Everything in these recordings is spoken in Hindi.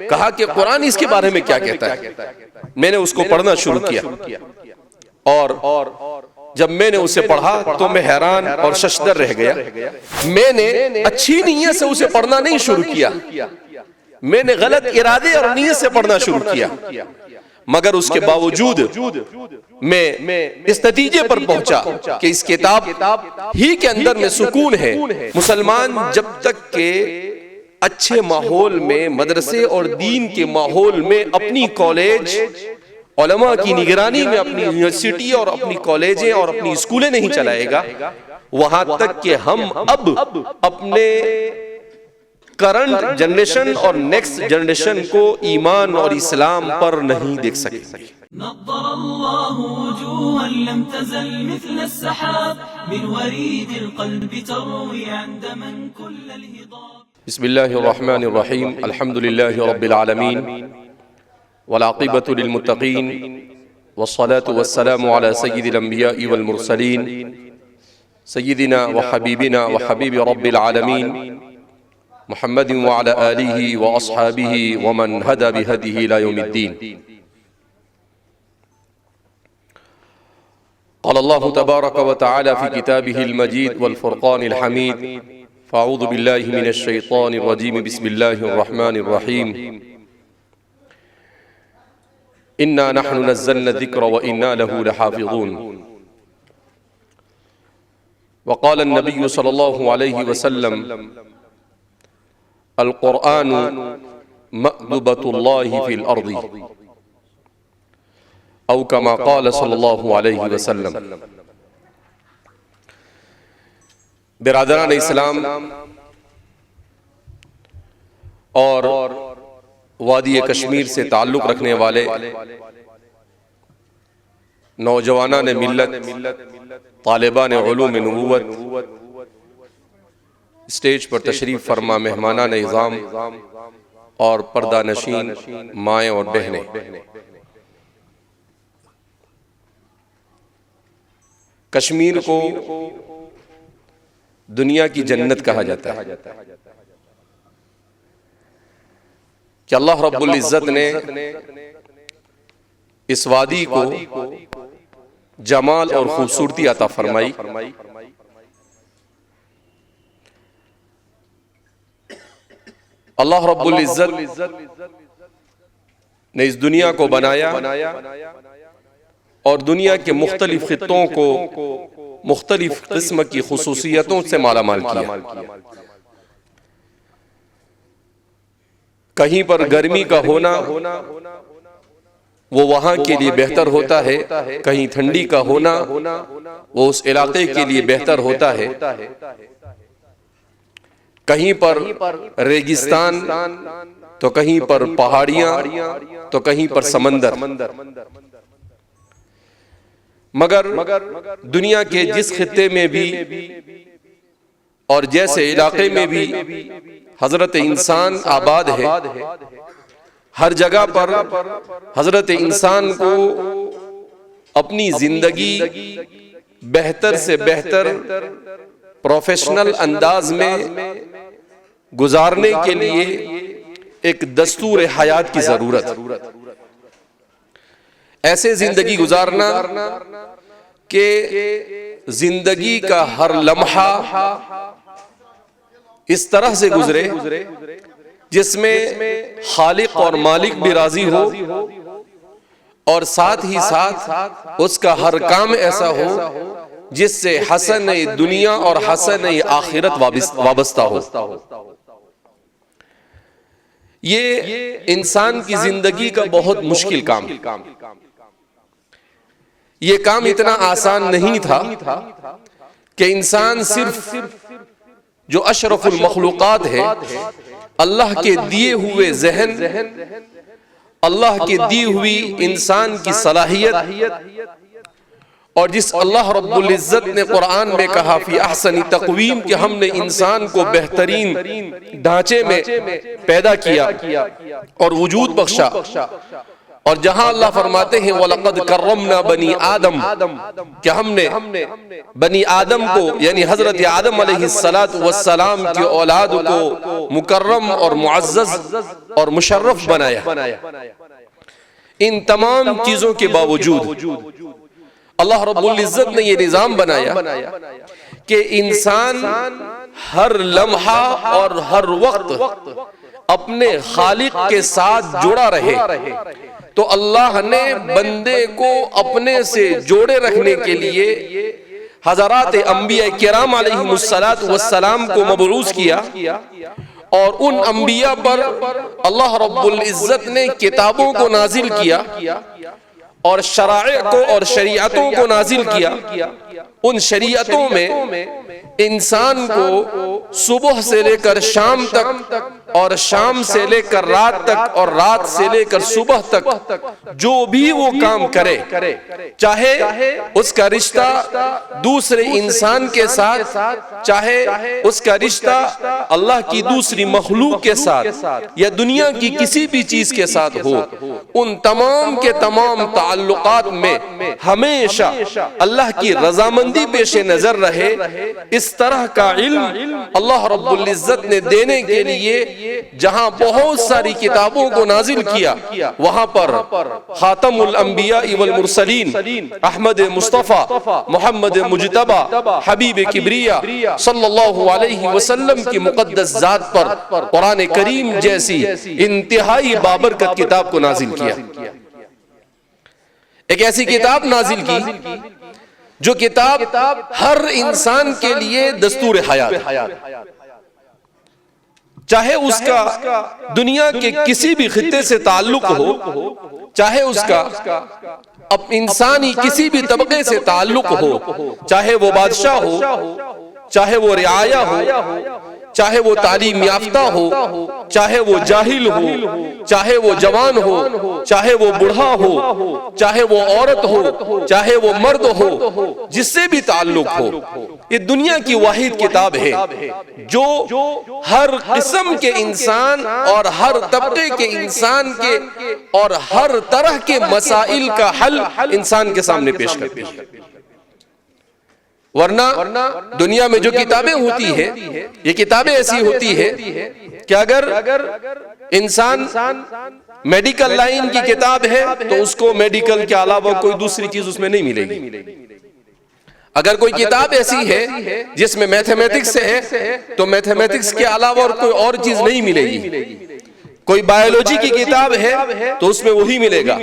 कहा कि कुरान इसके बारे में क्या कहता है। मैंने उसको पढ़ना शुरू किया और जब मैंने उसे पढ़ा तो मैं हैरान और शशदर रह गया। मैंने अच्छी नीयत से उसे पढ़ना नहीं शुरू किया, मैंने गलत इरादे और नीयत से पढ़ना शुरू किया, मगर उसके बावजूद मैं इस नतीजे पर पहुंचा कि इस किताब ही के अंदर में सुकून है। मुसलमान जब तक के अच्छे माहौल में, मदरसे और दीन के माहौल में, अपनी कॉलेज उलमा की निगरानी में अपनी यूनिवर्सिटी और अपनी कॉलेजें और अपनी स्कूलें नहीं चलाएगा, वहां तक कि हम अब अपने करंट जनरेशन और नेक्स्ट जनरेशन को ईमान और इस्लाम पर नहीं देख सकेंगे। बिस्मिल्लाहिर्रहमानिर्रहीम, अल्हम्दुलिल्लाहि रब्बिल आलमीन, वलाक़िबतु लिलमुत्तक़ीन, वस्सलातु वस्सलामु अला सय्यिदिल अंबिया'i वल मुरसलीन, सय्यिदिना व हबीबिना व हबीबि रब्बिल आलमीन मुहम्मदिन व अला आलिहि व अस्हाबिहि व मन हदा बिहदिहि इला यौमिद्दीन। क़ाल अल्लाहु तबारक व तआला फ़ी किताबिहिल मजीद वल फ़ुरक़ानिल हमीद, फ़अऊज़ु बिल्लाहि मिनश शैतानिर रजीम, बिस्मिल्लाहिर रहमानिर रहीम, इन्ना नहनु नज़्ज़लना ज़िक्र व इन्ना लहू लहाफ़िज़ून। व क़ाल अन्नबिय्यु सल्लल्लाहु अलैहि वसल्लम, अल क़ुरआन मअदबतुल्लाहि फ़िल अर्ज़ि, औ कमा क़ाल सल्लल्लाहु अलैहि वसल्लम। बिरादरान इस्लाम और वादी कश्मीर से ताल्लुक़ रखने वाले नौजवानान मिल्लत, तालिबान उलूम नबूवत, स्टेज पर तशरीफ फरमा मेहमानान निज़ाम और पर्दा नशीन माएँ और बहनें, कश्मीर को दुनिया की जन्नत कहा जाता है कि अल्लाह रब्बुल इज़्ज़त ने इस वादी को जमाल और खूबसूरती अता फरमाई। अल्लाह रब्बुल इज़्ज़त ने इस दुनिया को बनाया और दुनिया के मुख्तलिफ खित्तों को मुख्तलिफ किस्म की खुसूसियतों से मालामाल किया। कहीं पर गर्मी का होना वो वहां के लिए बेहतर होता है, कहीं ठंडी का होना वो उस इलाके के लिए बेहतर होता है, कहीं पर रेगिस्तान तो कहीं पर पहाड़ियां तो कहीं पर समंदर। मगर दुनिया के जिस खित्ते में भी और जैसे इलाके में भी हजरत इंसान आबाद है, हर जगह पर हजरत इंसान को अपनी जिंदगी बेहतर से बेहतर प्रोफेशनल अंदाज में गुजारने के लिए एक दस्तूर हयात की जरूरत। ऐसे जिंदगी गुजारना कि जिंदगी का हर लम्हा इस तरह से गुजरे जिसमें खालिक और मालिक भी राजी हो और साथ ही साथ उसका हर काम ऐसा हो जिससे हसन दुनिया और हसन आखिरत वाबस्ता हो। ये इंसान की जिंदगी का बहुत मुश्किल काम, ये काम इतना आसान नहीं था कि इंसान सिर्फ जो अशरफुल मखलूकात है, अल्लाह के दिए हुए जहन, अल्लाह की दी हुई इंसान की सलाहियत और जिस अल्लाह रब्बुल इज़्ज़त ने कुरान में कहा फी अहसनी तक़वीम कि हमने इंसान को बेहतरीन ढांचे में पैदा किया और वजूद बख्शा और जहां अल्लाह फरमाते हैं वलक़द कर्रमना बनी आदम, कि हमने बनी आदम को यानी हजरत आदम अलैहिस्सलातु वस्सलाम की औलाद को मुकर्रम और मुअज़्ज़ज़ और मुशर्रफ बनाया। इन तमाम चीजों के बावजूद अल्लाह रब्बुल इज्जत ने ये निजाम बनाया कि इंसान हर लम्हा और हर वक्त अपने खालिक के साथ जुड़ा रहे। तो अल्लाह ने बंदे को अपने से जोड़े रखने के लिए हज़रात अंबिया किराम अलैहिमुस्सलातु वस्सलाम को मबरूस किया और उन अंबिया पर अल्लाह रब्बुल इज्जत ने किताबों को नाजिल किया और शराए को और शरीयतों को नाजिल किया। उन शरीयतों में इंसान को सुबह से लेकर शाम तक और शाम से लेकर रात तक और रात से लेकर सुबह तक जो भी वो काम करे, चाहे उसका रिश्ता दूसरे इंसान के साथ, चाहे उसका रिश्ता अल्लाह की दूसरी मखलूक के साथ या दुनिया की किसी भी चीज के साथ हो, उन तमाम के तमाम ताल्लुकात में हमेशा अल्लाह की रजामंदी पेश नजर रहे। इस तरह का इल्म अल्लाह रब्बुल इज्जत ने देने के लिए जहां बहुत सारी किताबों को नाजिल किया, वहां पर खातमुल अंबिया वल मुरसलीन अहमद मुस्तफा मोहम्मद मुजतबा हबीब किब्रिया सल्लल्लाहु अलैहि वसल्लम की मुकद्दस जात पर कुरान करीम जैसी इंतहाई बाबरकत किताब को नाजिल किया। एक ऐसी किताब नाजिल की जो किताब हर इंसान के लिए दस्तूर हयात, चाहे उसका दुनिया के किसी भी खित्ते से ताल्लुक हो, चाहे उसका अब इंसानी किसी भी तबके से ताल्लुक हो, चाहे वो बादशाह हो, चाहे वो रियाया हो, चाहे वो तालीम याफ्ता हो, चाहे वो जाहिल हो, चाहे वो जवान हो, चाहे वो बूढ़ा हो, चाहे वो औरत हो, चाहे वो मर्द हो, जिससे भी ताल्लुक हो, ये दुनिया की वाहिद किताब है जो हर किस्म के इंसान और हर तबके के इंसान के और हर तरह के मसाइल का हल इंसान के सामने पेश करती है। वरना दुनिया में जो किताबें होती है, ये किताबें ऐसी होती है कि अगर इंसान मेडिकल लाइन की किताब है तो उसको मेडिकल के अलावा कोई दूसरी चीज उसमें नहीं मिलेगी। अगर कोई किताब ऐसी है जिसमें मैथमेटिक्स है तो मैथमेटिक्स के अलावा और कोई और चीज नहीं मिलेगी। कोई बायोलॉजी की किताब है तो उसमें वही मिलेगा।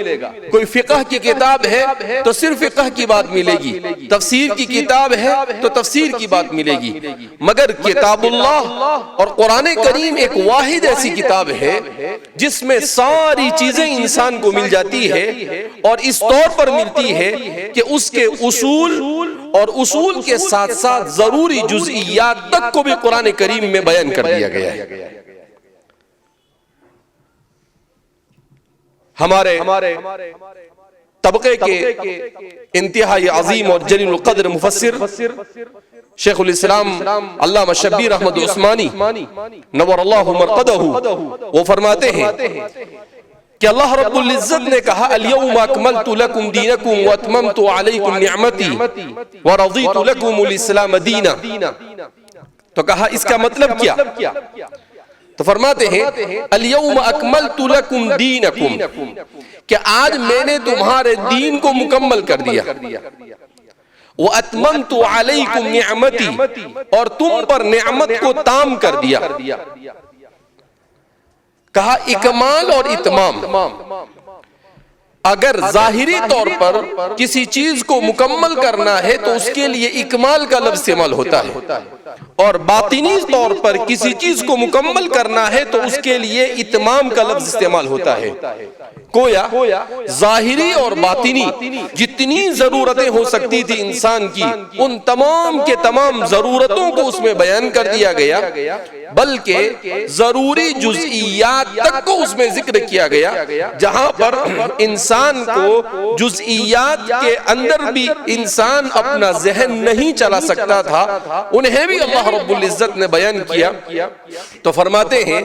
कोई फिक़ह की किताब है तो सिर्फ फिक़ह की बात मिलेगी। तफसीर की किताब है तो तफसीर की बात मिलेगी। मगर किताबुल्लाह और कुरान करीम एक वाहिद ऐसी किताब है जिसमें सारी चीजें इंसान को मिल जाती है और इस तौर पर मिलती है कि उसके उसूल और उसूल के साथ साथ जरूरी जुज़इयात तक को भी कुरान करीम में बयान कर दिया गया है। हमारे तबके के इंतहाई अजीम और जलील क़द्र मुफस्सिर शेखुल इस्लाम अल्लामा शब्बीर अहमद उस्मानी नव्वरल्लाहु मरक़दहू वो फरमाते हैं कि अल्लाह रब्बुल इज्जत ने कहा अल-यौम अकमलतु लकुम दीनकुम व अतममतु अलैकुम निअमती व रज़ीतु लकुमुल इस्लाम दीना। तो कहा इसका मतलब क्या? तो फरमाते हैं अल-यौम अकमलतु लकुम दीनकुम, कि आज मैंने तुम्हारे दीन को मुकम्मल कर दिया। व अतममतु अलैकुम निअमती, और तुम पर नेमत को ताम कर दिया। कहा इकमाल और इतमाम, अगर जाहिरी तौर पर किसी चीज को मुकम्मल करना है तो उसके लिए इकमाल का लफ्ज इस्तेमाल होता है, और बातिनी तौर पर किसी चीज को मुकम्मल करना है तो उसके लिए इतमाम का लफ्ज इस्तेमाल होता है। गोया जाहिरी और बातिनी जितनी जरूरतें हो सकती थी इंसान की, उन तमाम के तमाम जरूरतों को उसमें बयान कर दिया गया, बल्कि जरूरी जुज़इयात तक को उसमें जिक्र किया गया। जहां पर इंसान को जुज़इयात के अंदर भी इंसान अपना जहन नहीं चला सकता था, उन्हें भी अल्लाह अल्लाह रब्बुल इज्जत ने बयान किया तो फरमाते हैं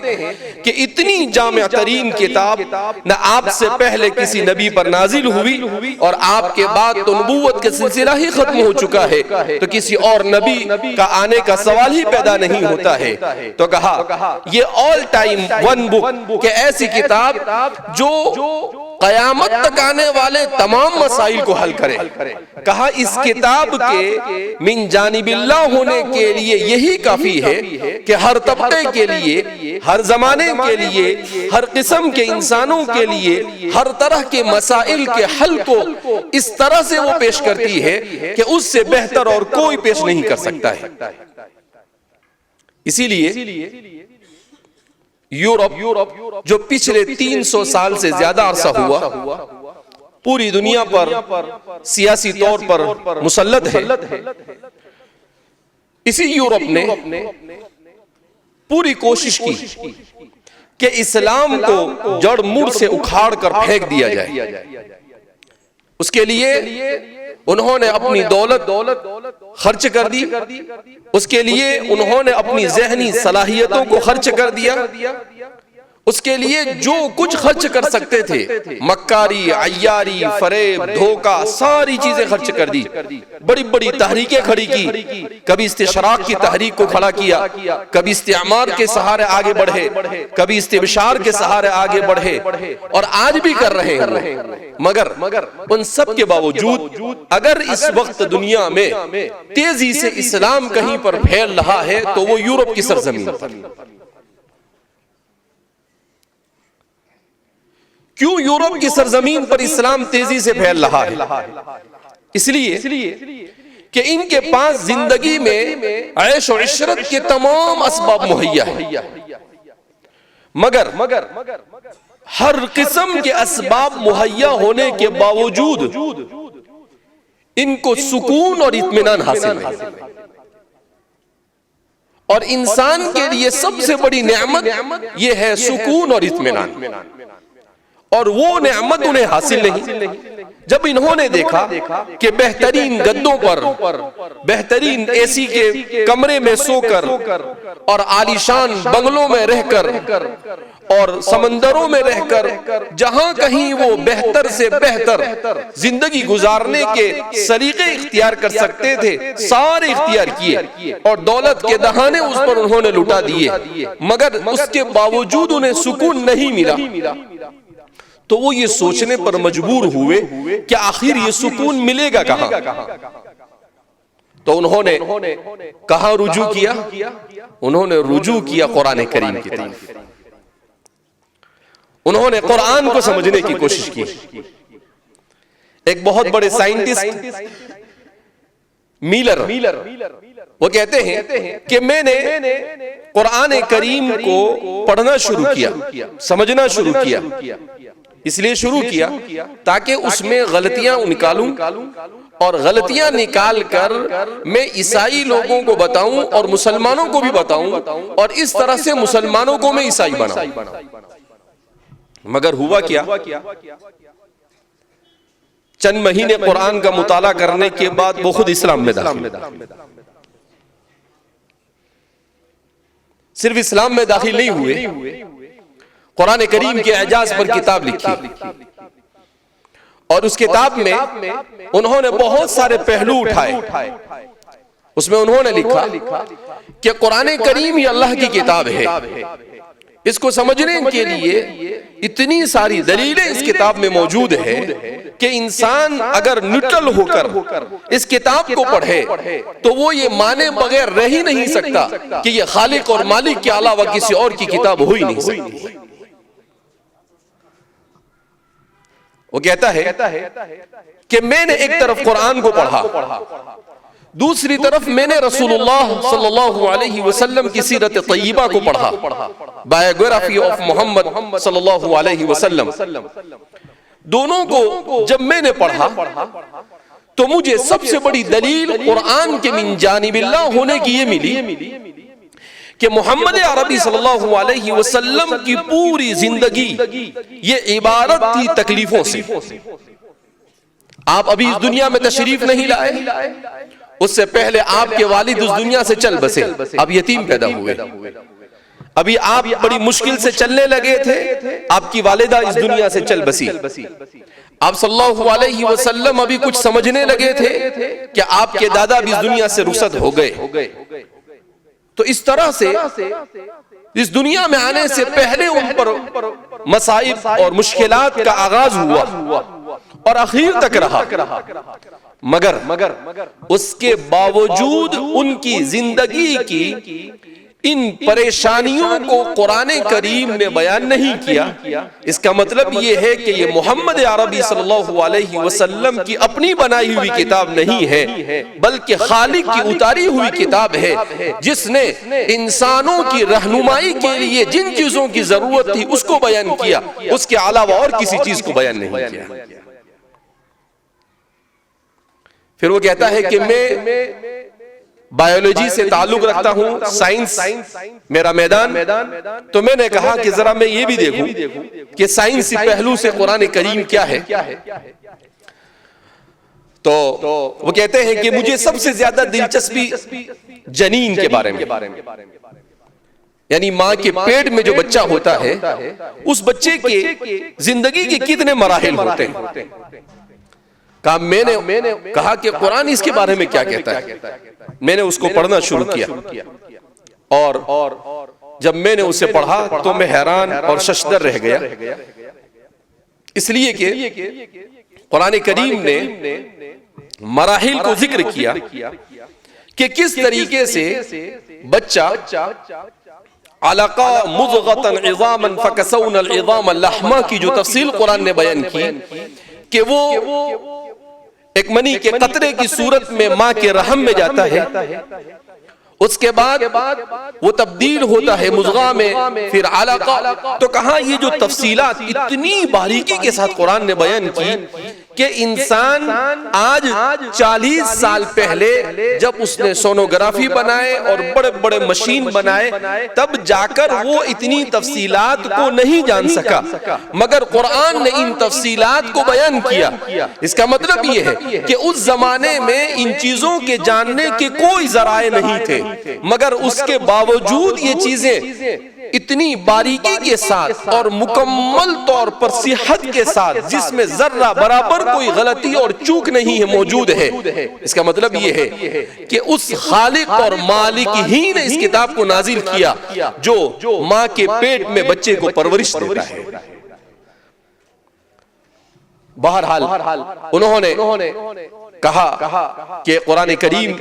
कि इतनी जामिया तरीन किताब न आपसे पहले किसी नबी पर नाजिल हुई और आपके बाद तो नबूवत का सिलसिला ही खत्म हो चुका है, तो किसी और नबी का आने का सवाल ही पैदा नहीं होता है। तो कहा ये ऑल टाइम वन बुक, ऐसी किताब जो कयामत तक आने वाले तमाम मसाइल को हल करे। कहा इस किताब के मिन जानिबिल्लाह होने के लिए यही काफी है कि हर तबके के लिए, हर जमाने के लिए, हर किस्म के इंसानों के लिए हर तरह के मसाइल के हल को इस तरह से वो पेश करती है कि उससे बेहतर और कोई पेश नहीं कर सकता है। इसीलिए यूरोप जो पिछले 300 साल से ज्यादा अरसा हुआ पूरी दुनिया पर सियासी तौर पर मुसल्लत है, इसी यूरोप ने पूरी कोशिश की कि इस्लाम को जड़ मूड़ से उखाड़ कर फेंक दिया जाए। उसके लिए उन्होंने अपनी दौलत खर्च कर दी, उसके लिए उन्होंने अपनी ज़हनी सलाहियतों को खर्च कर दिया, उसके लिए जो कुछ खर्च कर सकते थे, मक्कारी, अय्यारी, फरेब, धोखा, सारी चीजें खर्च कर दी। बड़ी बड़ी तहरीकें खड़ी की, कभी इस्तिशराक की तहरीक को खड़ा किया, कभी इस्तिमार के सहारे आगे बढ़े, कभी इस्तिबशार के सहारे आगे बढ़े और आज भी कर रहे हैं। मगर उन सब के बावजूद अगर इस वक्त दुनिया में तेजी से इस्लाम कहीं पर फैल रहा है तो वो यूरोप की सरजमीन पर। क्यों यूरोप की सरजमीन पर इस्लाम तेजी से फैल रहा है? इसलिए कि इनके पास जिंदगी में ऐश और इशरत के तमाम असबाब मुहैया है, मगर हर किस्म के असबाब मुहैया होने के बावजूद इनको सुकून और इत्मीनान हासिल है। और इंसान के लिए सबसे बड़ी नेमत यह है सुकून और इत्मीनान, और वो नेमत उन्हें हासिल नहीं। जब इन्होंने देखा कि बेहतरीन गद्दों पर, बेहतरीन एसी के कमरे में सोकर और आलीशान बंगलों में रहकर और समंदरों में रहकर जहां कहीं वो बेहतर से बेहतर जिंदगी गुजारने के सलीके इख्तियार कर सकते थे, सारे इख्तियार किए और दौलत के दहाने उस पर उन्होंने लुटा दिए, मगर उसके बावजूद उन्हें सुकून नहीं मिला। तो वो ये सोचने पर मजबूर हुए कि आखिर ये सुकून मिलेगा कहां। तो उन्होंने कहां रुजू किया? उन्होंने रुजू किया कुरान करीम की तरफ। उन्होंने कुरान को समझने की कोशिश की। एक बहुत बड़े साइंटिस्ट मिलर वो कहते हैं कि मैंने कुरान करीम को पढ़ना शुरू किया, समझना शुरू किया। इसलिए शुरू किया ताकि उसमें गलतियां निकालूं और गलतियां निकाल कर मैं ईसाई लोगों को बताऊं और मुसलमानों को भी बताऊं और इस तरह से मुसलमानों को मैं ईसाई बनाऊं। मगर हुआ क्या? चंद महीने कुरान का मुताला करने के बाद वो खुद इस्लाम में दाखिल। सिर्फ इस्लाम में दाखिल नहीं हुए, कुरान करीम के एजाज पर किताब लिखी और उस किताब में उन्होंने बहुत सारे पहलू उठाए। उसमें उन्होंने लिखा कि कुरान करीम ही अल्लाह की किताब है। इसको समझने के लिए इतनी सारी दलीलें इस किताब में मौजूद है कि इंसान अगर न्यूट्रल होकर इस किताब को पढ़े तो वो ये माने बगैर रह ही नहीं सकता कि ये खालिक और मालिक के अलावा किसी और की किताब हो ही नहीं सकती। वो कहता है कि मैंने एक तरफ कुरान को पढ़ा, दूसरी तरफ मैंने रसूलुल्लाह सल्लल्लाहु अलैहि वसल्लम की सीरत तय्यबा को पढ़ा, बायोग्राफी ऑफ मोहम्मद सल्लल्लाहु अलैहि वसल्लम। दोनों को जब मैंने पढ़ा तो मुझे सबसे बड़ी दलील कुरान के मिन जानिबिल्लाह होने की ये मिली कि मोहम्मद अरबी सल्लल्लाहु अलैहि वसल्लम की पूरी जिंदगी ये इबारत थी तकलीफों से। आप अभी इस दुनिया में तशरीफ नहीं लाए उससे पहले आपके वालिद उस दुनिया से चल बसे, अब यतीम पैदा हुए। अभी आप बड़ी मुश्किल से चलने लगे थे, आपकी वालिदा इस दुनिया से चल बसी। आप सल्लल्लाहु अलैहि वसल्लम अभी कुछ समझने लगे थे कि आपके दादा भी इस दुनिया से रुखसत हो गए। तो इस तरह से इस दुनिया में आने से पहले उन पर मसाइब और मुश्किलात का आगाज हुआ और आखिर तक रहा, मगर उसके बावजूद उनकी जिंदगी की इन परेशानियों को कुरान करीम ने बयान नहीं किया। इसका मतलब यह है कि ये मोहम्मद अरबी सल्लल्लाहु अलैहि वसल्लम की अपनी बनाई हुई किताब नहीं है, बल्कि खालिक की उतारी हुई किताब है, जिसने इंसानों की रहनुमाई के लिए जिन चीजों की जरूरत थी उसको बयान किया, उसके अलावा और किसी चीज को बयान नहीं किया। फिर वो कहता है कि मैं बायोलॉजी से ताल्लुक रखता हूं, साइंस मेरा मैदान। तो मैंने कहा कि जरा मैं ये भी देखूं कि साइंसी पहलू से कुरान करीम क्या है। तो वो कहते हैं कि मुझे सबसे ज्यादा दिलचस्पी जनीन के बारे में, यानी मां के पेट में जो बच्चा होता है उस बच्चे के जिंदगी के कितने मराहिल होते हैं। मैंने कहा कि कुरान इसके बारे में क्या कहता है। मैंने उसको पढ़ना शुरू किया और जब मैंने उसे पढ़ा तो मैं हैरान और शशदर रह गया, इसलिए कि कुरान करीम ने मराहिल को जिक्र किया कि किस तरीके से बच्चा अलका मुज़ग़तन इज़ामन फ़कसौनल इज़ाम लहमा की जो तफसील कुरान ने बयान की कि वो एक मनी के कतरे की सूरत में मां के रहम में जाता है, उसके बाद वो तब्दील होता है मुज़ग़ा में, फिर अलका। तो कहा ये जो तफसीलात इतनी बारीकी के साथ कुरान ने बयान की कि इंसान आज 40 साल पहले जब उसने सोनोग्राफी बनाए और बड़े बड़े मशीन बनाए तब जाकर वो इतनी तफसीलात को नहीं जान सका, मगर कुरान ने इन तफसीलात को बयान किया। इसका मतलब ये है कि उस जमाने में इन चीजों के जानने के कोई जराए नहीं थे, मगर उसके बावजूद ये चीजें इतनी बारीकी के साथ और मुकम्मल तौर पर सेहत के साथ, जिसमें जर्रा बराबर कोई गलती और चूक नहीं है, मौजूद है। इसका मतलब यह है कि उस खालिक और मालिक ही ने इस किताब को नाजिल किया जो मां के पेट में बच्चे को परवरिश देता है। बहरहाल उन्होंने कहा कि कुरान करीम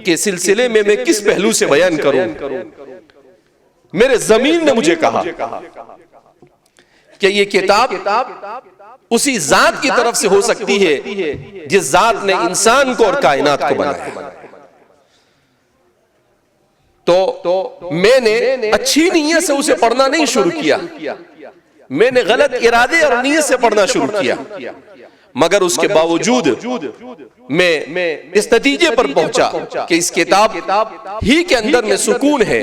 के सिलसिले में मैं किस पहलू से बयान करूं। मेरे ज़मीर ने मुझे कहा कि ये किताब उसी जात की तरफ से हो सकती है जिस जात ने इंसान को और कायनात को बनाया। तो मैंने अच्छी नीयत से उसे पढ़ना नहीं शुरू किया, मैंने गलत इरादे और नीयत से पढ़ना शुरू किया, मगर उसके बावजूद मैं इस नतीजे पर पहुंचा कि इस किताब ही के अंदर में सुकून है।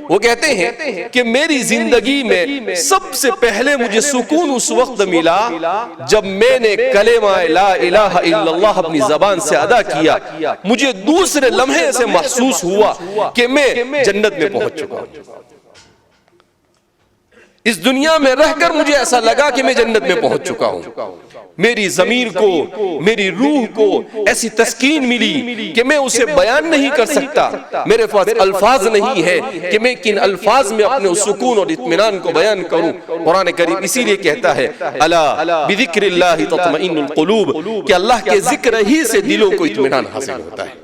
वो कहते हैं कि मेरी जिंदगी में सबसे पहले मुझे सुकून उस वक्त मिला जब मैंने कलेमा ला इलाहा इल्लल्लाह अपनी जबान से अदा किया। मुझे दूसरे लम्हे से महसूस हुआ कि मैं जन्नत में पहुंच चुका हूं। इस दुनिया में रहकर मुझे ऐसा लगा कि मैं जन्नत में पहुंच चुका हूं। मेरी ज़मीर को, मेरी रूह को ऐसी तस्कीन मिली कि मैं उसे बयान नहीं कर सकता। मेरे पास अल्फाज नहीं है कि मैं किन अल्फाज में अपने उस सुकून और इत्मीनान को बयान करूं। कुरान करीम इसीलिए कहता है अला बिज़िक्रिल्लाहि तत्मइन्नुल क़ुलूब, कि अल्लाह के जिक्र ही से दिलों को इत्मीनान हासिल होता है।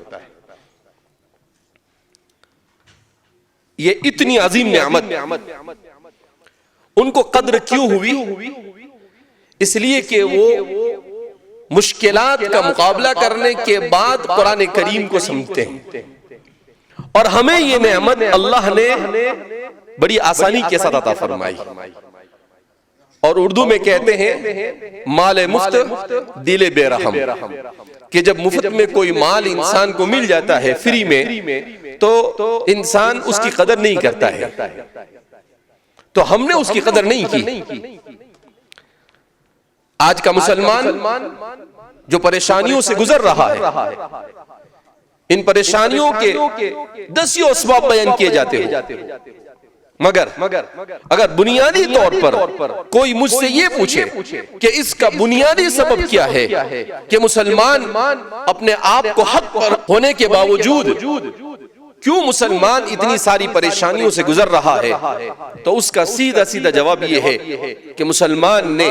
ये इतनी अजीम नेमत उनको कद्र क्यों हुई? इसलिए कि वो मुश्किलात का मुकाबला करने के बाद कुरान करीम को समझते हैं, और हमें ये नेमत अल्लाह ने बड़ी आसानी के साथ अता फरमाई। और उर्दू में कहते हैं माल मुफ्त दिले बेरहम, कि जब मुफ्त में कोई माल इंसान को मिल जाता है फ्री में, तो इंसान उसकी कदर नहीं करता है। तो हमने उसकी कदर नहीं की। आज का मुसलमान जो परेशानियों से गुजर रहा है, इन परेशानियों के दसियों असबाब बयान किए जाते हो, मगर अगर बुनियादी तौर पर कोई मुझसे ये पूछे कि इसका बुनियादी सबब क्या है कि मुसलमान अपने आप को हक पर होने के बावजूद क्यों मुसलमान इतनी सारी परेशानियों से गुजर रहा है, तो उसका सीधा सीधा जवाब ये है कि मुसलमान ने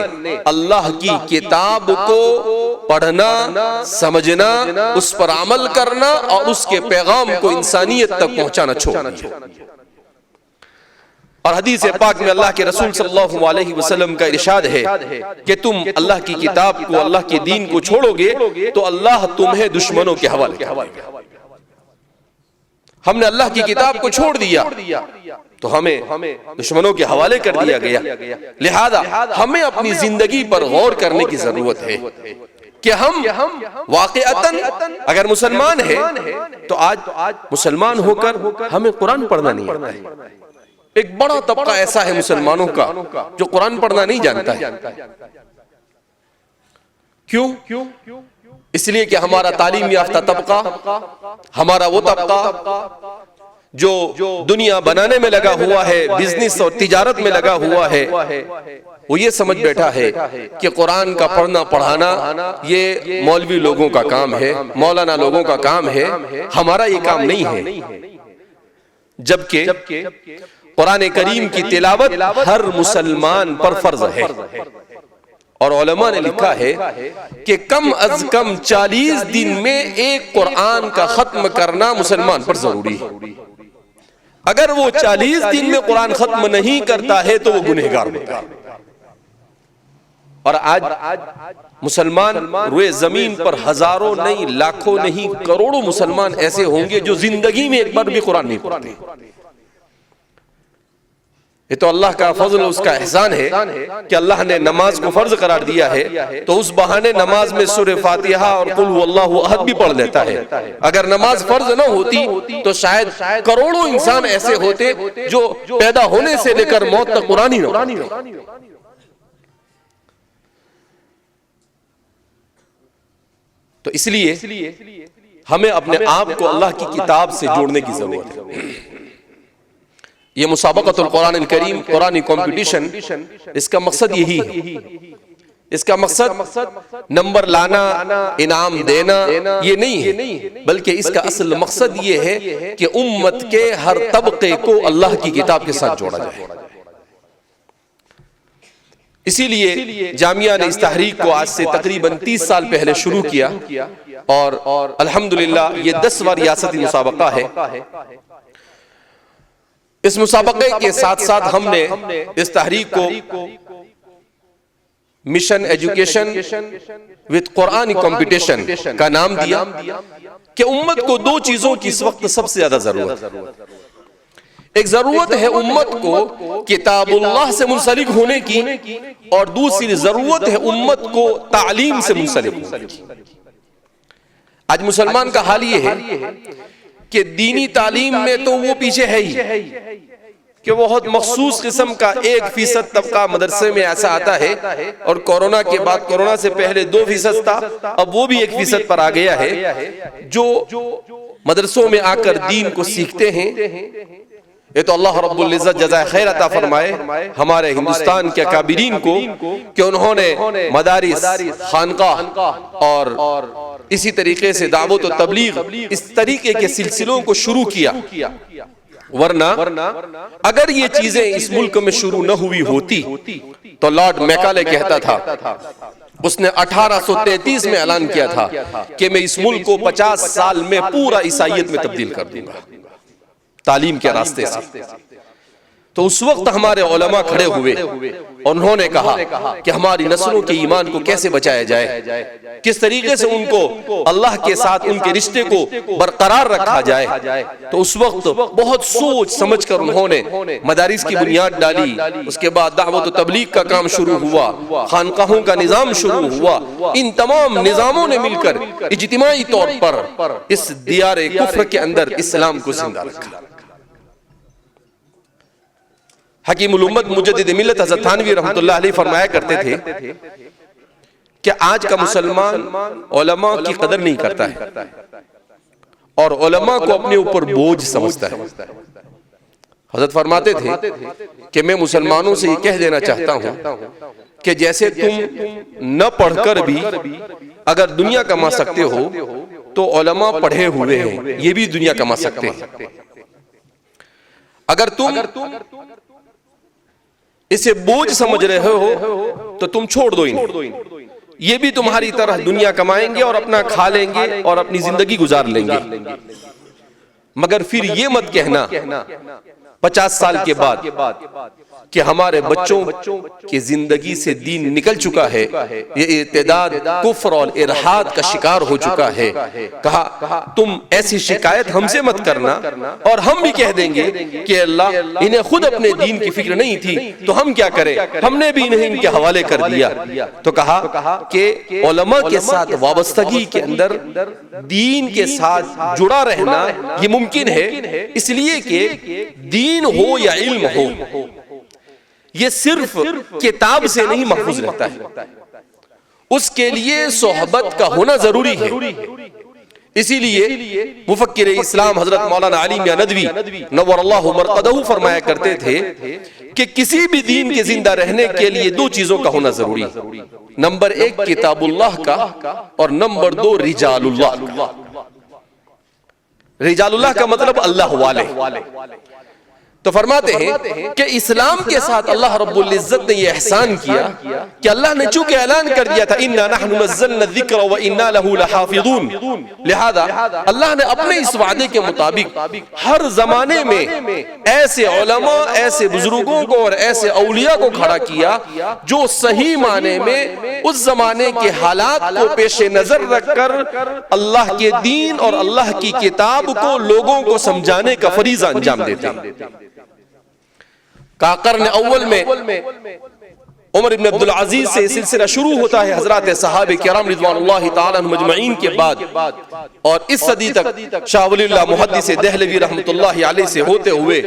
अल्लाह की किताब को पढ़ना, समझना, उस पर अमल करना और उसके पैगाम को इंसानियत तक पहुंचाना छोड़ दिया। और हदीस पाक में अल्लाह के रसूल सल्लल्लाहु अलैहि वसल्लम का इरशाद है कि तुम अल्लाह की किताब को, अल्लाह के दीन को छोड़ोगे तो अल्लाह तुम्हें दुश्मनों के हवाले करेगा। हमने अल्लाह की किताब को छोड़ दिया तो हमें दुश्मनों के हवाले कर दिया गया। लिहाजा हमें अपनी जिंदगी पर गौर करने की जरूरत है कि हम वाक़अतन अगर मुसलमान है तो आज मुसलमान होकर हमें कुरान पढ़ना नहीं आता है। एक बड़ा तबका ऐसा है मुसलमानों का जो कुरान पढ़ना नहीं जानता है। क्यों? इसलिए कि हमारा तालीम याफ्ता तबका, हमारा वो तबका जो दुनिया बनाने में लगा हुआ है, बिजनेस और तिजारत में लगा हुआ है, वो ये समझ बैठा है कि कुरान का पढ़ना पढ़ाना ये मौलवी लोगों का काम है, मौलाना लोगों का काम है, हमारा ये काम नहीं है। जबकि कुरान करीम की तिलावत हर मुसलमान पर फर्ज है। और उलमा ने लिखा है कि कम अज कम 40 दिन में एक कुरान का खत्म करना मुसलमान पर जरूरी है। अगर वो 40 दिन में कुरान खत्म नहीं करता है तो वो गुनहगार होता है। और आज मुसलमान रुए जमीन पर हजारों नहीं, लाखों नहीं, करोड़ों मुसलमान ऐसे होंगे जो जिंदगी में एक बार भी कुरान नहीं पढ़ते। ये तो अल्लाह का फजल, उसका एहसान है कि अल्लाह ने नमाज को फर्ज करार दिया है, तो उस बहाने नमाज में सूरह फातिहा और कुल हुवल्लाहु अहद भी पढ़ लेता है। अगर नमाज फर्ज न होती तो शायद करोड़ों इंसान ऐसे होते जो पैदा होने से लेकर मौत तक कुरान ही न पढ़ते। तो इसलिए हमें अपने आप को अल्लाह की किताब से जोड़ने की जरूरत है। ये मुसाबक़तुल कुरान करीम, कुरानी कंपटीशन, इसका मकसद यही है। इसका मकसद नंबर लाना, इनाम देना ये नहीं है, बल्कि इसका असल मकसद ये है कि उम्मत के हर तबके को अल्लाह की किताब के साथ जोड़ा जाए। इसीलिए जामिया ने इस तहरीक को आज से तकरीबन 30 साल पहले शुरू किया और अल्हम्दुलिल्लाह ये 10वां रियासती मुसाबका है। इस मुसाबके के साथ साथ हमने इस तहरीक को mission education with Kurani competition का नाम दिया कि उम्मत को दो चीजों की इस वक्त सबसे ज्यादा जरूरत है। एक जरूरत है उम्मत को किताबुल्लाह से मुंसलिक होने की, और दूसरी जरूरत है उम्मत को तालीम से मुंसलिक होने की। आज मुसलमान का हाल ये है कि दीनी तालीम में तो वो पीछे है ही, कि बहुत मखसूस किस्म का 1% तबका मदरसे में ऐसा आता है, और कोरोना के बाद, कोरोना से पहले 2% था, अब वो भी 1% पर आ गया है, जो मदरसों में आकर दीन को सीखते हैं। ये तो अल्लाह रब्बुल इज्जत जज़ाए खैर अता फरमाए हमारे हिंदुस्तान के अकाबिरीन को कि उन्होंने मदारिस, खानकाह और इसी तरीके से दावत और तबलीग, इस तरीके के सिलसिलों को शुरू किया। वरना अगर ये चीजें इस मुल्क में शुरू न हुई होती तो लॉर्ड मैकाले कहता था, उसने 1833 में ऐलान किया था कि मैं इस मुल्क को 50 साल में पूरा ईसाइयत में तब्दील कर दूंगा तालीम के रास्ते से। तो उस वक्त हमारे उलमा खड़े हुए और उन्होंने कहा कि हमारी नस्लों के ईमान को कैसे बचाया जाए, किस तरीके से उनको अल्लाह के साथ उनके रिश्ते को बरकरार रखा जाए। तो उस वक्त बहुत सोच समझकर उन्होंने मदारिस की बुनियाद डाली। उसके बाद दावत और तबलीग का काम शुरू हुआ, खानकाहों का निजाम शुरू हुआ। इन तमाम निजामों ने मिलकर इज्तिमाई तौर पर इस दियारे कुफ्र के अंदर इस्लाम को जिंदा रखा। हकीमुल उम्मत मुजद्दिद मिल्लत हज़रत थानवी रहमतुल्लाह अलैह फरमाया करते थे कि आज का मुसलमान उलमा की कदर नहीं करता है, और उलमा को अपने ऊपर बोझ समझता है। हजरत फरमाते थे कि मैं मुसलमानों से ये कह देना चाहता हूं कि जैसे तुम न पढ़कर भी अगर दुनिया कमा सकते हो तो उलमा पढ़े हुए हैं, ये भी दुनिया कमा सकते हैं। अगर तुम इसे बोझ समझ रहे हो तो तुम छोड़ दो इन्हें, ये भी तुम्हारी तरह दुनिया कमाएंगे और अपना खा लेंगे और अपनी जिंदगी गुजार लेंगे। मगर फिर ये मत कहना 50 साल के बाद कि हमारे बच्चों की जिंदगी से दीन निकल चुका है, ये इर्तिदाद, कुफ्र और इरहाद का शिकार हो चुका है। कहा तुम ऐसी शिकायत हमसे मत करना और हम भी कह देंगे कि अल्लाह इन्हें खुद अपने दीन की फिक्र नहीं थी तो हम क्या करें, हमने भी इन्हें इनके हवाले कर दिया। तो कहा कि उलमा के साथ वाबस्तगी के अंदर दीन के साथ जुड़ा रहना ये मुमकिन है, इसलिए कि दीन हो या इल्म हो, ये सिर्फ किताब से नहीं महफूज रहता है, उसके लिए सोहबत का होना जरूरी है। इसीलिए मुफक्किर इस्लाम हजरत मौलाना अली मियां नदवी नव्वरल्लाहु मरक़दहू फरमाया करते थे कि किसी भी दीन के जिंदा रहने के लिए दो चीजों का होना जरूरी है। नंबर 1 किताबुल्लाह का और नंबर 2 रिजालुल्लाह का। रिजालुल्लाह का मतलब अल्लाह वाले। तो फरमाते हैं कि इस्लाम के साथ अल्लाह रब्बुल इज्जत ने यह एहसान किया कि अल्लाह ने चूंकि ऐलान कर दिया था इन्ना नहनु नज़्ज़लना ज़िक्र व इन्ना लहू लहाफ़िज़ून, लिहाजा अल्लाह ने अपने इस वादे के मुताबिक हर जमाने में ऐसे उलमा, ऐसे बुजुर्गों को और ऐसे औलिया को खड़ा किया जो सही माने में उस जमाने के हालात को पेश नजर रखकर अल्लाह के दीन और अल्लाह की किताब को लोगों को समझाने का फरीज़ा अंजाम देते। काकर्न अव्वल में उमर इब्न अब्दुल अजीज से सिलसिला शुरू होता है हजरत सहाबे किराम रिज़वानुल्लाहि ताला अन्हुम अजमईन के बाद, और इस सदी तक शाह वलीउल्लाह मुहद्दिस देहलवी रहमतुल्लाहि अलैहि से होते हुए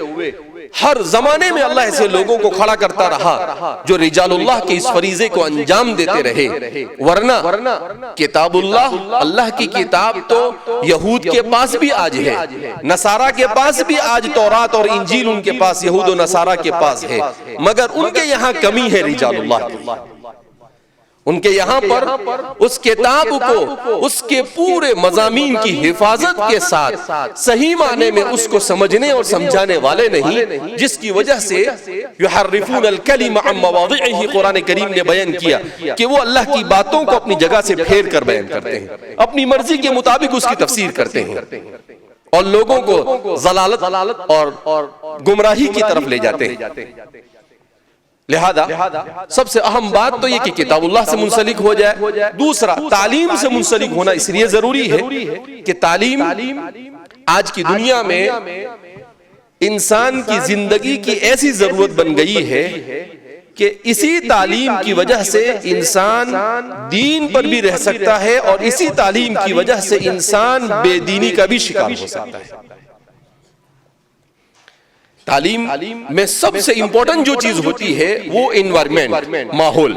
हर जमाने में अल्लाह ऐसे लोगों को खड़ा करता रहा जो रिजालुल्लाह के इस फरीजे को अंजाम देते रहे। वरना किताबुल्लाह, अल्लाह की किताब तो यहूद के पास भी आज है, नसारा के पास भी आज तौरात और इंजील उनके पास, यहूद और नसारा के पास है, मगर उनके यहाँ कमी है रिजालुल्लाह की। उनके यहाँ पर उस किताब को उसके पूरे मज़ामीन की हिफाजत के साथ सही माने में उसको समझने और समझाने वाले नहीं, जिसकी वजह से युहर्रिफूनल कलिम अन मवादिइही, कुरान करीम ने बयान किया कि वो अल्लाह की बातों को अपनी जगह से फेर कर बयान करते हैं, अपनी मर्जी के मुताबिक उसकी तफसीर करते हैं और लोगों को ज़लालत और गुमराही की तरफ ले जाते हैं। लिहाजा सबसे अहम बात तो ये कि किताबुल्लाह से मुंसलिक हो जाए। दूसरा, तालीम से मुंसलिक होना इसलिए जरूरी है कि तालीम आज की दुनिया में इंसान की जिंदगी की ऐसी जरूरत बन गई है कि इसी तालीम की वजह से इंसान दीन पर भी रह सकता है और इसी तालीम की वजह से इंसान बेदीनी का भी शिकार हो सकता है। तालीम में सबसे इंपॉर्टेंट जो चीज होती है वो एनवायरमेंट, माहौल।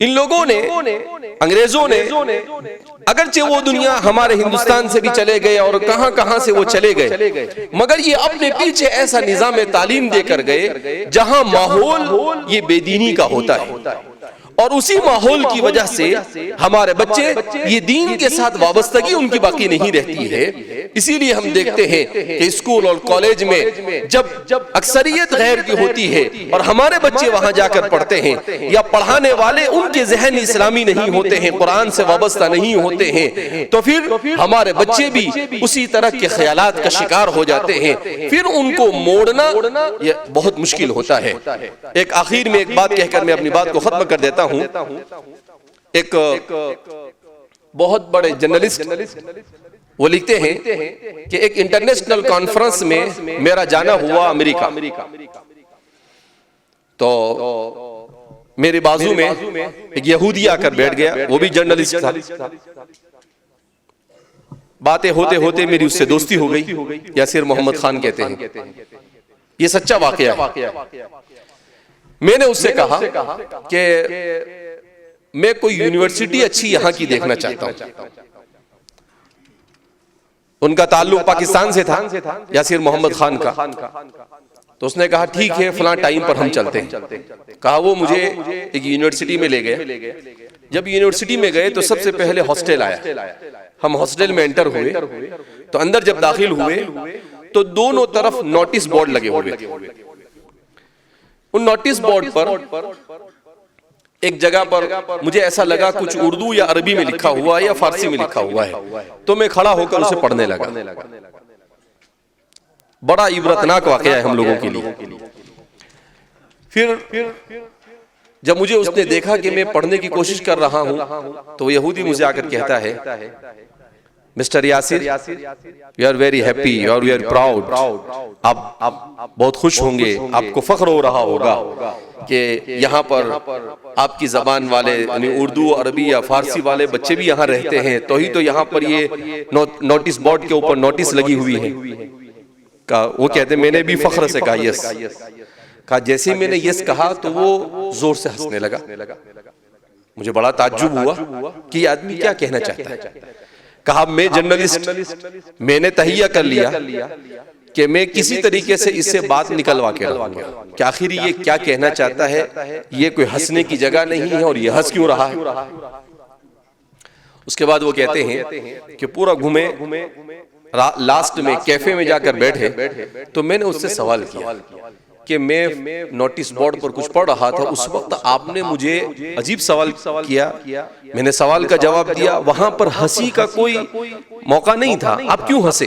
इन लोगों ने, अंग्रेजों ने, अगरचे वो दुनिया हमारे हिंदुस्तान से भी चले गए और कहां कहां से वो चले गए, मगर ये अपने पीछे ऐसा निजाम तालीम देकर गए जहां माहौल ये बेदीनी का होता है और उसी माहौल की वजह से हमारे बच्चे ये दीन के साथ वाबस्तगी उनकी बाकी नहीं रहती है। इसीलिए हम देखते हैं कि स्कूल और कॉलेज में जब अक्सरियत गैर की होती है और हमारे बच्चे वहां जाकर पढ़ते हैं या पढ़ाने वाले उनके ज़हन इस्लामी नहीं होते हैं, कुरान से वाबस्ता नहीं होते हैं, तो फिर हमारे बच्चे भी उसी तरह के ख्यालात का शिकार हो जाते हैं। फिर उनको मोड़ना ये बहुत मुश्किल होता है। एक आखिर में एक बात कहकर मैं अपनी बात को खत्म कर देता हूं। एक बहुत बड़े जर्नलिस्ट वो लिखते हैं कि एक इंटरनेशनल कॉन्फ्रेंस में मेरा जाना हुआ अमेरिका, तो मेरे बाजू में एक यहूदी आकर बैठ गया, वो भी जर्नलिस्ट था। बातें होते होते मेरी उससे दोस्ती हो गई, यासिर मोहम्मद खान कहते हैं, ये सच्चा वाकया है। मैंने उससे कहा कि मैं कोई यूनिवर्सिटी अच्छी यहां की देखना चाहता हूं। उनका ताल्लुक पाकिस्तान से था, यासिर मोहम्मद खान का। तो उसने कहा ठीक है फलां टाइम पर हम चलते हैं। कहा वो मुझे एक यूनिवर्सिटी में ले गए। जब यूनिवर्सिटी में गए तो सबसे पहले हॉस्टल आया। हम हॉस्टल में एंटर हुए तो अंदर जब दाखिल हुए तो दोनों तरफ नोटिस बोर्ड लगे हुए थे। उन नोटिस बोर्ड पर एक जगह पर मुझे ऐसा लगा कुछ उर्दू या अरबी में लिखा हुआ है या फारसी में लिखा हुआ है, तो मैं खड़ा होकर उसे पढ़ने लगा। बड़ा इबरतनाक वाकया है हम लोगों के लिए। फिर जब मुझे उसने देखा कि मैं पढ़ने की कोशिश कर रहा हूं तो यहूदी मुझे आकर कहता है, Mister Yasir, you are very happy, you are very proud, आप बहुत खुश होंगे, आपको फख्र हो रहा होगा कि यहाँ पर आपकी जबान वाले यानी उर्दू, अरबी या फारसी वाले बच्चे भी यहाँ रहते हैं, तो ही तो यहाँ पर ये नोटिस बोर्ड के ऊपर नोटिस लगी हुई है। वो कहते मैंने भी फख्र से कहा यस। कहा जैसे ही मैंने यस कहा तो वो जोर से हंसने लगा। मुझे बड़ा ताज्जुब हुआ कि ये आदमी क्या कहना चाहता है। कहा मैं जर्नलिस्ट, मैंने तहिया कर लिया कि मैं किसी तरीके से इससे बात निकलवा के रहूंगा कि आखिर ये क्या कहना चाहता है, ये कोई हंसने की जगह नहीं है और ये हंस क्यों रहा है। उसके बाद वो कहते हैं कि पूरा घूमे, लास्ट में कैफे में जाकर बैठे तो मैंने उससे सवाल किया कि मैं नोटिस बोर्ड पर कुछ पढ़ रहा था, उस वक्त आपने मुझे अजीब सवाल किया, मैंने सवाल का जवाब दिया, वहां पर हंसी का कोई मौका नहीं था, आप क्यों हंसे।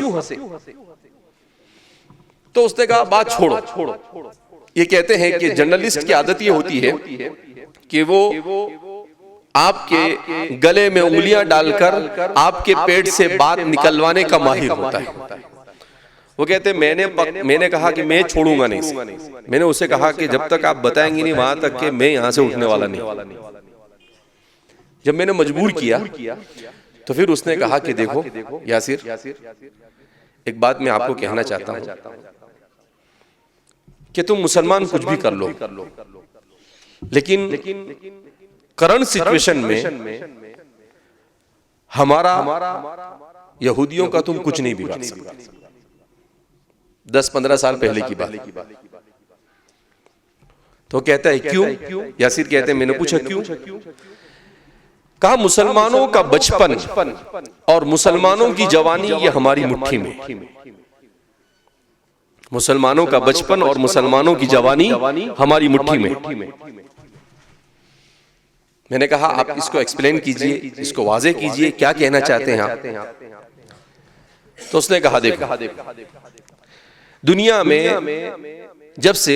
तो उसने कहा बात छोड़ो। ये कहते हैं कि जर्नलिस्ट की आदत ये होती है कि वो आपके गले में उंगलियां डालकर आपके पेट से बात निकलवाने का माहिर होता है। वो कहते मैंने कहा कि मैं छोड़ूंगा नहीं। मैंने उसे कहा कि जब तक आप बताएंगे नहीं वहां तक कि मैं यहां से उठने वाला नहीं। जब मैंने मजबूर किया तो फिर उसने कहा कि देखो यासिर, एक बात मैं आपको कहना चाहता हूं कि तुम मुसलमान कुछ भी कर लो, लेकिन करंट सिचुएशन में हमारा यहूदियों का तुम कुछ नहीं बिगाड़ सकते। 10-15 साल पहले की बात। तो कहता है क्यों। यासिर कहते हैं मैंने पूछा क्यों। कहा मुसलमानों का बचपन और मुसलमानों की जवानी ये हमारी मुट्ठी में। मुसलमानों का बचपन और मुसलमानों की जवानी हमारी मुट्ठी में। मैंने कहा आप इसको एक्सप्लेन कीजिए, इसको वाजे कीजिए, क्या कहना चाहते हैं आप। तो उसने कहा देखो दुनिया में जब से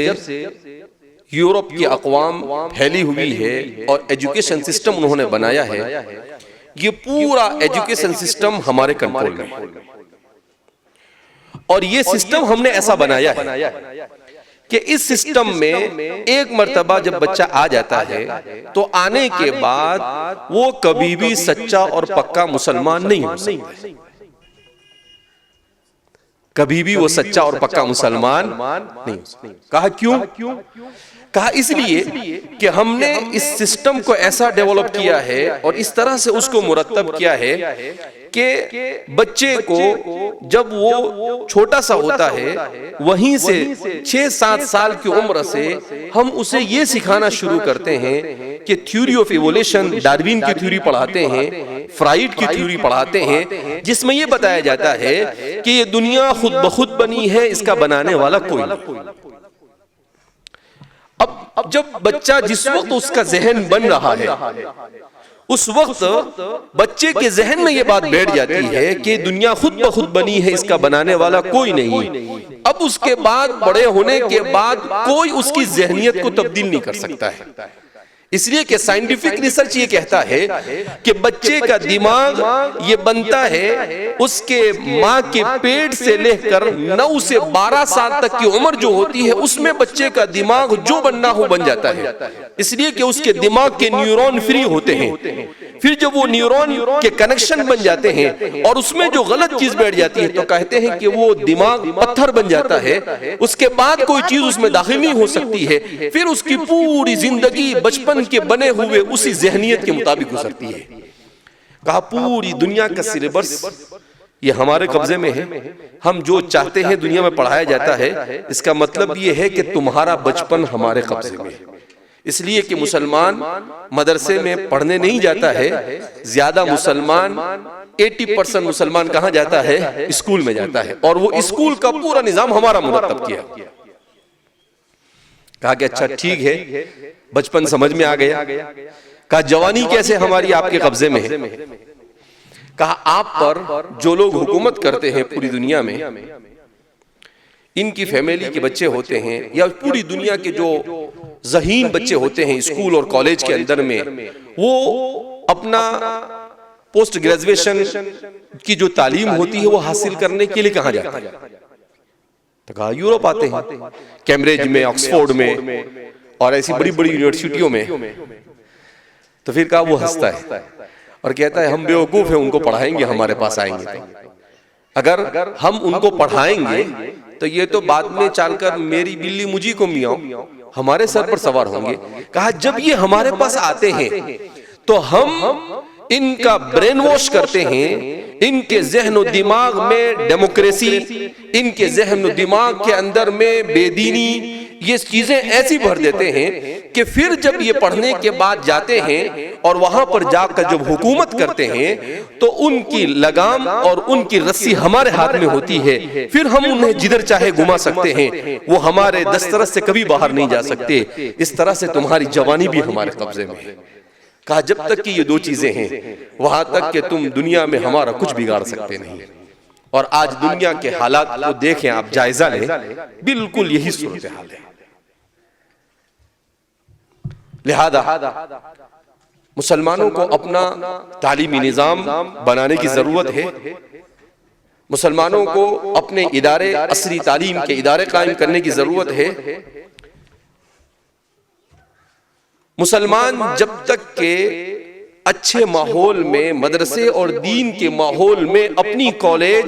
यूरोप की अक़वाम फैली हुई है और एजुकेशन सिस्टम उन्होंने बनाया है, ये पूरा एजुकेशन सिस्टम हमारे कंट्रोल में है। और ये सिस्टम हमने ऐसा बनाया है कि इस सिस्टम में एक मर्तबा जब बच्चा आ जाता है तो आने के बाद वो कभी भी सच्चा और पक्का मुसलमान नहीं हो सकता। कभी भी वो सच्चा और पक्का मुसलमान नहीं हो सकता। कहा क्यों। कहा इसलिए कि हमने इस सिस्टम को ऐसा डेवलप किया है और इस तरह से उसको मुरत्तब किया है कि बच्चे को जब वो छोटा सा होता है वहीं से 6-7 साल की उम्र से हम उसे ये सिखाना शुरू करते हैं कि थ्योरी ऑफ इवोल्यूशन, डार्विन की थ्योरी पढ़ाते हैं, फ्राइड की थ्योरी पढ़ाते हैं, जिसमें ये बताया जाता है कि ये दुनिया खुद ब खुद बनी है, इसका बनाने वाला कोई नहीं। अब जब बच्चा जिस वक्त उसका जहन बन रहा है उस वक्त बच्चे के जहन में ये बात बैठ जाती है कि दुनिया खुद ब खुद बनी है, इसका बनाने वाला कोई नहीं। अब उसके बाद बड़े होने के बाद कोई उसकी जहनियत को तब्दील नहीं कर सकता है। इसलिए कि साइंटिफिक रिसर्च ये कहता है कि बच्चे का दिमाग ये बनता है उसके माँ के पेट से लेकर 9 से 12 साल तक की उम्र जो होती है उसमें बच्चे का दिमाग जो बनना हो बन जाता है। इसलिए कि उसके दिमाग के न्यूरॉन फ्री होते हैं। फिर जब वो न्यूरॉन के कनेक्शन बन जाते हैं और उसमें जो गलत चीज बैठ जाती है तो कहते हैं कि वो दिमाग पत्थर बन जाता है। उसके बाद कोई चीज उसमें दाखिल नहीं हो सकती है। फिर उसकी पूरी जिंदगी बचपन के बने हुए उसी जहनियत के मुताबिक गुजरती है। कहा पूरी दुनिया का सिलेबस ये हमारे कब्जे में है। हम जो चाहते हैं दुनिया में पढ़ाया जाता है, इसका मतलब ये है कि तुम्हारा बचपन हमारे कब्जे में है। इसलिए कि मुसलमान मदरसे में पढ़ने नहीं जाता है, ज्यादा मुसलमान 80% मुसलमान कहाँ जाता है? स्कूल में जाता है। और वो स्कूल का पूरा निजाम हमारा मुरत्तब किया। कहा कि अच्छा ठीक है, बचपन समझ में आ गया। कहा जवानी कैसे हमारी आपके कब्जे में है? कहा आप पर जो लोग हुकूमत करते हैं पूरी दुनिया में, इनकी फैमिली के बच्चे होते हैं या पूरी दुनिया के जो ज़हीन बच्चे होते हैं स्कूल और कॉलेज के अंदर में, वो अपना पोस्ट ग्रेजुएशन की जो तालीम होती है वो हासिल करने के लिए कहाँ जाते हैं? तो कहा यूरोप आते हैं, कैम्ब्रिज में, ऑक्सफोर्ड में और ऐसी बड़ी बड़ी यूनिवर्सिटियों में। तो फिर कहा वो हंसता है और कहता है हम बेवकूफ हैं, उनको पढ़ाएंगे हमारे पास आएंगे तो। अगर हम उनको पढ़ाएंगे तो ये तो बाद में चलकर मेरी बिल्ली मुझी को मियाओ हमारे सर पर सवार होंगे। कहा जब ये हमारे पास आते हैं तो हम इनका ब्रेन वॉश करते हैं, इनके ज़हन दिमाग में डेमोक्रेसी, इनके ज़हन दिमाग के अंदर में बेदीनी, ये चीजें ऐसी भर देते हैं कि फिर जब ये पढ़ने के बाद जाते हैं और वहां पर जाकर जब हुकूमत करते हैं तो उनकी लगाम और उनकी रस्सी हमारे हाथ में होती है। फिर हम उन्हें जिधर चाहे घुमा सकते हैं, वो हमारे दस्तरस से कभी बाहर नहीं जा सकते। इस तरह से तुम्हारी जवानी भी हमारे कब्जे में है। कहा जब तक कि ये दो चीजें हैं वहां तक कि तुम दुनिया में हमारा कुछ बिगाड़ सकते नहीं। और आज दुनिया के हालात को देखें आप, जायजा लें, बिल्कुल यही सूरत हाल है। लिहाजा मुसलमानों को अपना तालीमी निजाम बनाने की जरूरत है। मुसलमानों को अपने इदारे, असरी तालीम के इदारे कायम करने की जरूरत है। मुसलमान जब तक के अच्छे माहौल में, मदरसे और दीन के माहौल में, अपनी कॉलेज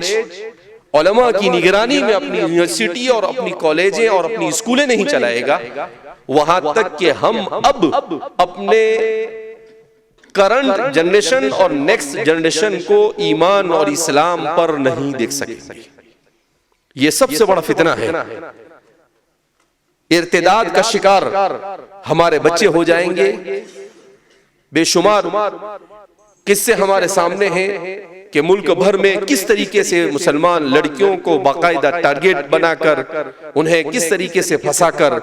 उलमा की निगरानी में अपनी यूनिवर्सिटी और अपनी कॉलेजें और अपनी स्कूलें नहीं चलाएगा, वहां तक कि हम अब अपने करंट जनरेशन और नेक्स्ट जनरेशन को ईमान और इस्लाम पर नहीं देख सकेंगे। ये सबसे बड़ा फितना है। इर्तिदाद का शिकार हमारे बच्चे हो जाएंगे। बेशुमार किस्से हमारे सामने हैं कि मुल्क भर में किस तरीके से मुसलमान लड़कियों को बाकायदा टारगेट बनाकर उन्हें किस तरीके से फंसाकर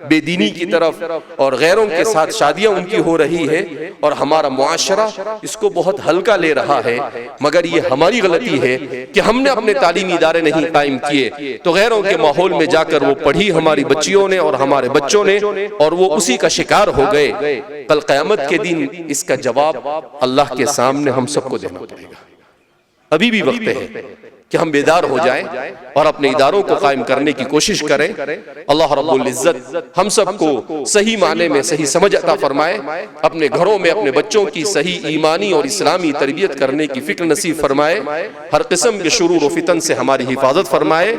बेदीनी की तरफ और गैरों के साथ शादियां उनकी हो रही है। और हमारा मुआशरा इसको बहुत हल्का ले रहा है। मगर ये हमारी गलती है कि हमने अपने तालीमी इदारे नहीं कायम किए, तो गैरों के माहौल में जाकर वो पढ़ी हमारी बच्चियों ने और हमारे बच्चों ने, और वो उसी का शिकार हो गए। कल क़यामत के दिन इसका जवाब अल्लाह के सामने हम सबको देना पड़ेगा। अभी भी वक्त है कि हम बेदार हो जाएं और अपने इदारों को कायम करने की कोशिश करें। अल्लाह रब्बुल इज्जत हम सबको सही माने में सही समझ अता फरमाए, अपने घरों में अपने बच्चों की सही ईमानी और इस्लामी तरबियत करने की फिक्र नसीब फरमाए, हर किस्म के शुरूर व फितन से हमारी हिफाजत फरमाए।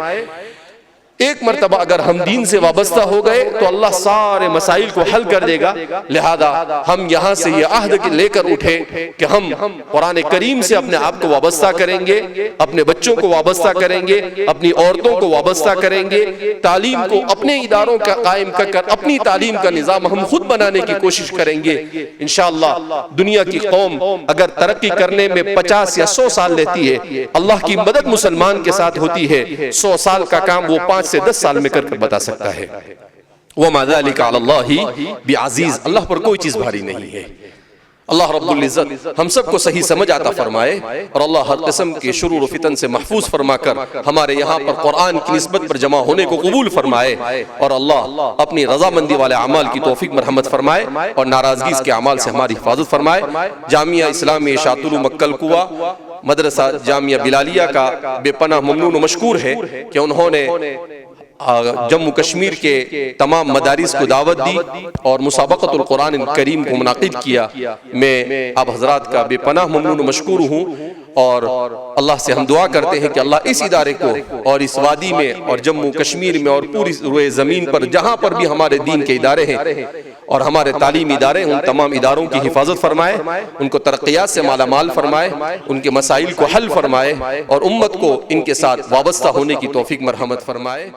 एक मर्तबा अगर हम दीन से वाबस्ता हो गए तो अल्लाह सारे मसाइल को हल कर देगा। लिहाजा हम यहाँ से ये अहद लेकर उठे कि हम कुरान करीम से अपने आप को वाबस्ता करेंगे, अपने बच्चों को वाबस्ता करेंगे, अपनी औरतों को वाबस्ता करेंगे, तालीम को अपने इदारों का कायम कर अपनी तालीम का निज़ाम हम खुद बनाने की कोशिश करेंगे। इंशाअल्लाह दुनिया की कौम अगर तरक्की करने में 50 या 100 साल लेती है, अल्लाह की मदद मुसलमान के साथ होती है। 100 साल का काम वो 5 से 10 साल में करके बता सकता है। वमा ज़ालिका अलल्लाहि बिअज़ीज़, अल्लाह पर कोई चीज भारी नहीं है। अल्लाह रब्बुल इज्जत हम सबको सही समझ आता फरमाए और अल्लाह हर किस्म के शुरूर फितन से महफूज फरमाकर हमारे यहाँ पर कुरान की निस्बत पर जमा होने को कबूल फरमाए। और अल्लाह अपनी रजामंदी वाले अमाल की तौफीक मरहमत फरमाए और नाराजगी के अमाल से हमारी हिफाजत फरमाए। जामिया इस्लामी शातुल मक्कल कुआ मदरसा जामिया बिलालिया का बेपनाह ममनून व मशकूर है कि उन्होंने जम्मू कश्मीर के तमाम मदारिस को दावत दी और मुसाबक़तुल कुरान करीम को मुनाकिद किया। मैं आप हजरात का बेपनाह ममनून मशकूर हूँ और अल्लाह से हम दुआ करते हैं कि अल्लाह इस इदारे को और इस वादी में और जम्मू कश्मीर में और पूरी रुए ज़मीन पर जहाँ पर भी हमारे दीन के इदारे हैं और हमारे तालीमी इदारे उन तमाम इदारों की हिफाजत फरमाए, उनको तरक्कियात से मालामाल फरमाए, उनके मसाइल को हल फरमाए और उम्मत को इनके साथ वाबस्ता होने की तौफीक मरहमत फरमाए।